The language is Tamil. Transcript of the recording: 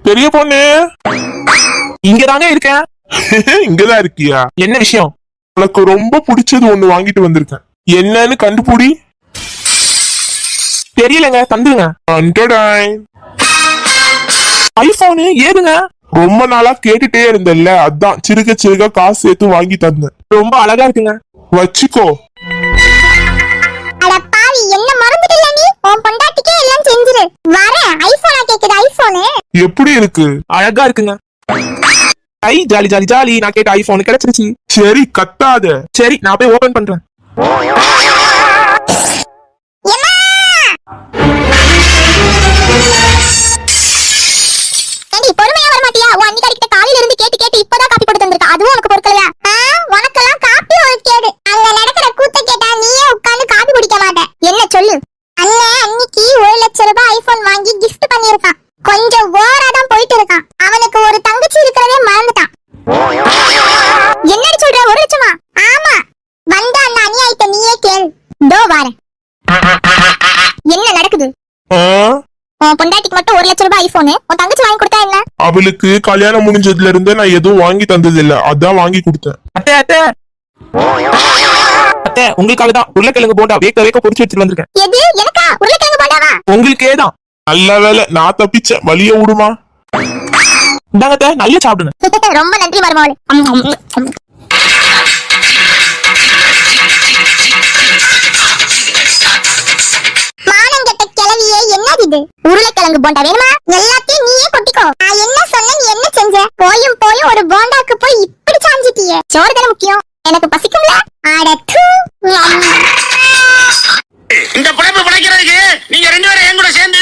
பெரிய பொண்ணு இங்கதாங்க இருக்கேன். இங்கதான் இருக்கியா? என்ன விஷயம்? உனக்கு ரொம்ப பிடிச்சது ஒண்ணு வாங்கிட்டு வந்திருக்கேன். என்னன்னு கண்டுபிடி. தெரியலங்க, தந்துருங்க. ஐபோனு ஏதுங்க? ரொம்ப நாளா கேட்டுட்டே இருந்தல்ல, அதான் சிறுக சிறுக காசு சேர்த்து வாங்கி தந்தேன். ரொம்ப அழகா இருக்குங்க. வச்சுக்கோ. அட பாவி, என்ன மறந்துட்டல நீ? உன் பொண்டாட்டிக்கே எல்லாம் செஞ்சிரு. வரேன். ஐபோனா கேக்குது? ஐபோனு எப்படி இருக்கு? அழகா இருக்குங்க. ஐ ஜாலி ஜாலி ஜாலி, நான் கேட்ட ஐபோன் கிடைச்சிருச்சு. சரி கத்தாத. சரி, நான் போய் ஓபன் பண்றேன். பொறுமையா வர மாட்டியா? உன் அண்ணி கிட்ட காலையில இருந்து கேட்டு கேட்டு இப்பதான் காப்பி போட்டு தந்திருக்கா. அதுவும் உனக்கு பொறுக்கலையா? உனக்கெல்லாம் காப்பி ஒரு கேடு. அங்க நடக்கிற கூத்த கேட்டா நீயே உட்கார்ந்து காப்பி குடிக்க மாட்ட. என்ன சொல்லு? அண்ணன் அன்னைக்கு 1 லட்சம் ரூபாய் ஐபோன் வாங்கி கிஃப்ட் பண்ணிருக்கான். கொஞ்சம் ஓவரா தான் போயிட்டு இருக்கான். அவனுக்கு ஒரு தங்கச்சி இருக்கிறதே மறந்துட்டான். என்னடி சொல்ற? 1 லட்சமா? ஆமா. வந்த அந்த அநியாயத்தை நீயே கேளு. தோ வாரேன். என்ன நடக்குது? உன் பொண்டாட்டிக்கு மட்டும் 1 லட்சம் ரூபாய் ஐபோனு, உன் தங்கச்சி வாங்கி கொடுத்தா என்ன? அவளுக்கு கல்யாணம் முடிஞ்சதுல இருந்து நான் எதுவும் வாங்கி தந்தது இல்ல, அதான் வாங்கி கொடுத்தேன். அத்தை அத்தை அத்தை, உங்களுக்காக தான் உருளைக்கிழங்கு போண்டா வேக வேக பொரிச்சு எடுத்துட்டு வந்திருக்கேன். எது? எனக்கா? உருளைக்கிழங்கு போண்டாவா? உங்களுக்கே தான். நல்ல வேலை, நான் தப்பிச்சேன். வழிய விடுமா? இந்தாங்க அத்தை, நல்லா சாப்பிடுங்க. ரொம்ப நன்றி மருமகளே. மானங்கெட்ட கிழவியே, என்னது இது? உருளைக்கிழங்கு போண்டா வேணுமா? எல்லாத்தையும் நீயே கொட்டிக்கோ. நான் என்ன சொன்னேன், நீ என்ன செஞ்ச? போயும் போயும் ஒரு போண்டாக்கு போய் இப்படி சாஞ்சிட்டியே. சோறு தானே முக்கியம். எனக்கு பசிக்கும்ல. அட தூ. இந்த பிழைப்பு பிழைக்கிறதுக்கு நீங்க 2 பேரும் என் கூட சேர்ந்து